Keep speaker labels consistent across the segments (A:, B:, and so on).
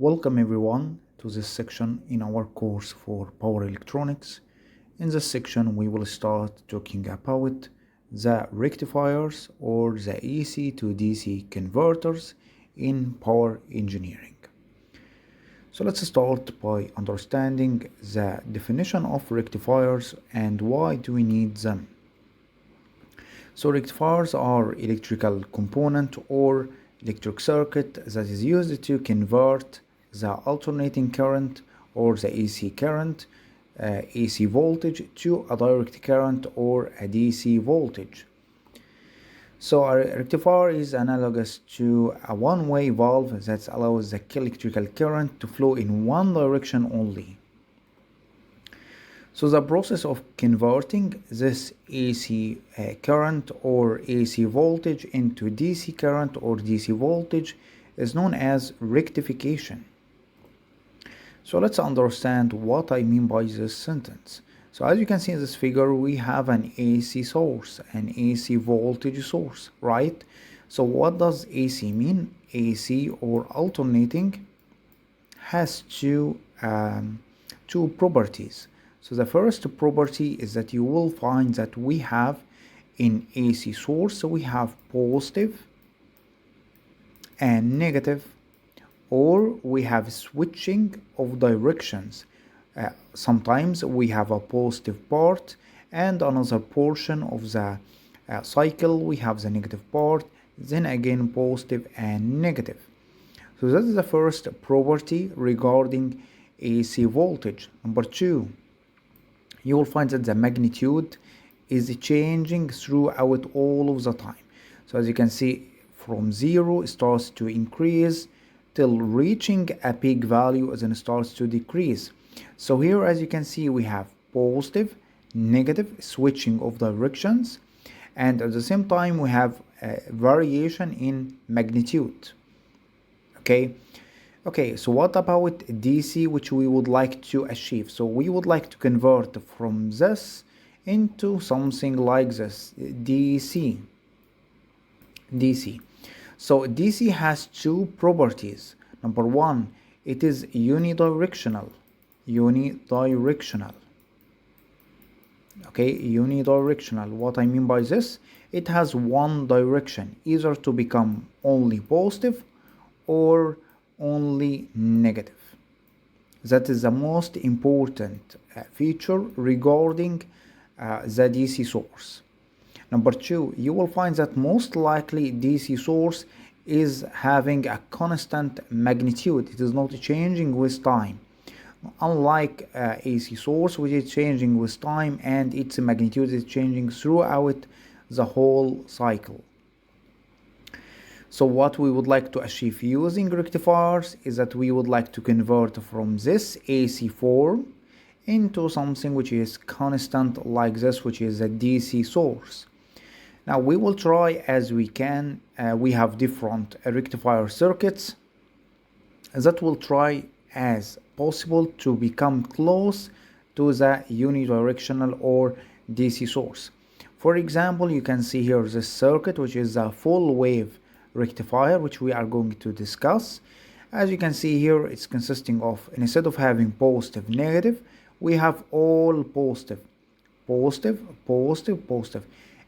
A: Welcome everyone to this section in our course for power electronics. In this section we will start talking about the rectifiers or the AC to DC converters in power engineering. So let's start by understanding the definition of rectifiers and why do we need them. So rectifiers are electrical component or electric circuit that is used to convert the alternating current or the AC current, AC voltage to a direct current or a DC voltage. So a rectifier is analogous to a one-way valve that allows the electrical current to flow in one direction only. So the process of converting this AC current or AC voltage into DC current or DC voltage is known as rectification. So let's understand what I mean by this sentence. So as you can see in this figure, we have an AC source, an AC voltage source, right? So what does AC mean? AC or alternating has two properties. So the first property is that you will find that we have in AC source, so we have positive and negative, or we have switching of directions. Sometimes we have a positive part and another portion of the cycle we have the negative part, then again positive and negative. So that is the first property regarding AC voltage. Number two, you will find that the magnitude is changing throughout all of the time. So as you can see, from 0 it starts to increase till reaching a peak value and then starts to decrease. So here as you can see we have positive, negative switching of directions, and at the same time we have a variation in magnitude. Okay, so what about DC, which we would like to achieve? So we would like to convert from this into something like this, DC. So DC has two properties. Number one, it is unidirectional. Okay, unidirectional. What I mean by this, it has one direction, either to become only positive or only negative. That is the most important feature regarding the DC source. Number two, you will find that most likely DC source is having a constant magnitude. It is not changing with time, unlike AC source, which is changing with time and its magnitude is changing throughout the whole cycle. So what we would like to achieve using rectifiers is that we would like to convert from this AC form into something which is constant like this, which is a DC source. Now we will try as we can. We have different rectifier circuits that will try as possible to become close to the unidirectional or DC source. For example, you can see here this circuit, which is a full wave rectifier, which we are going to discuss. As you can see here, it's consisting of, instead of having positive, negative, we have all positive.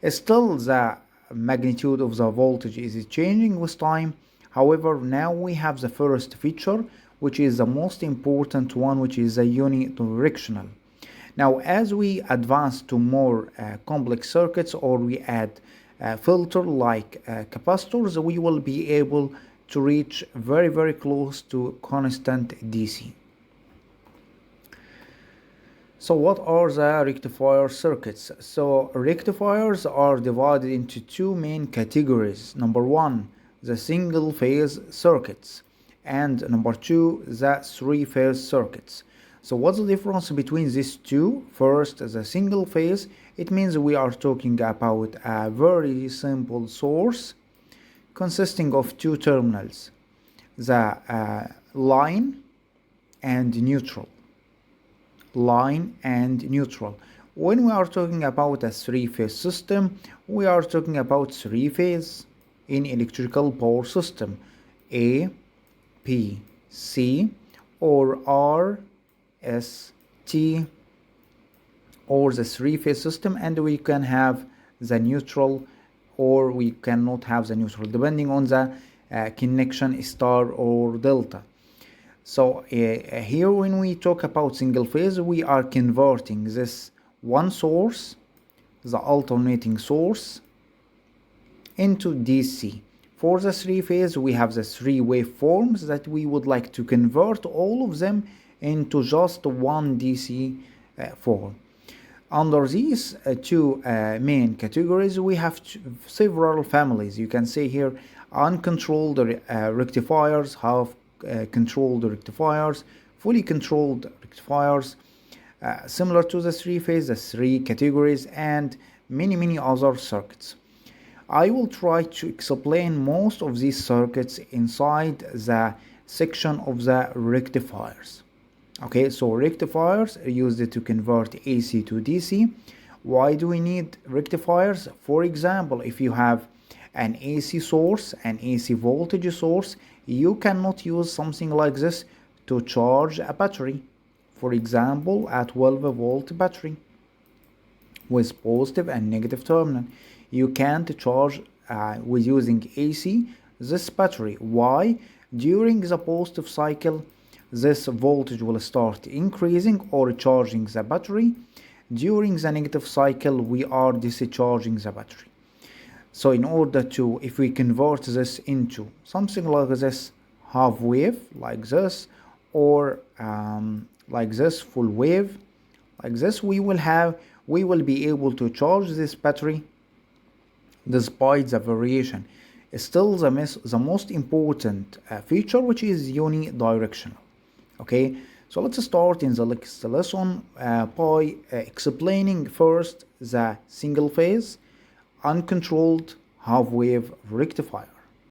A: Still the magnitude of the voltage is changing with time. However, now we have the first feature, which is the most important one, which is the unidirectional. Now as we advance to more complex circuits, or we add filter like capacitors, we will be able to reach very close to constant DC. So what are the rectifier circuits? So rectifiers are divided into two main categories. Number one, the single phase circuits, and number two, the three-phase circuits. So what's the difference between these two? First, the single phase, it means we are talking about a very simple source consisting of two terminals, the line and neutral. When we are talking about a three-phase system, we are talking about three-phase in electrical power system, A, P, C, or R, S, T, or the three-phase system, and we can have the neutral, or we cannot have the neutral depending on the connection star or delta. So here when we talk about single phase, we are converting this one source, the alternating source, into DC. For the three phase, we have the three waveforms that we would like to convert all of them into just one DC form. Under these two main categories, we have several families. You can see here uncontrolled rectifiers, half controlled rectifiers, fully controlled rectifiers, similar to the three phase, the three categories, and many other circuits. I will try to explain most of these circuits inside the section of the rectifiers. Okay, so rectifiers are used to convert AC to DC. Why do we need rectifiers? For example, if you have an AC source, an AC voltage source, you cannot use something like this to charge a battery. For example, a 12-volt battery with positive and negative terminal. You can't charge with using AC this battery. Why? During the positive cycle, this voltage will start increasing or charging the battery. During the negative cycle, we are discharging the battery. So in order to, if we convert this into something like this, half wave, like this, or like this, full wave, like this, we will be able to charge this battery despite the variation. Still the most important feature, which is unidirectional. Okay, so let's start in the next lesson by explaining first the single phase uncontrolled half wave rectifier.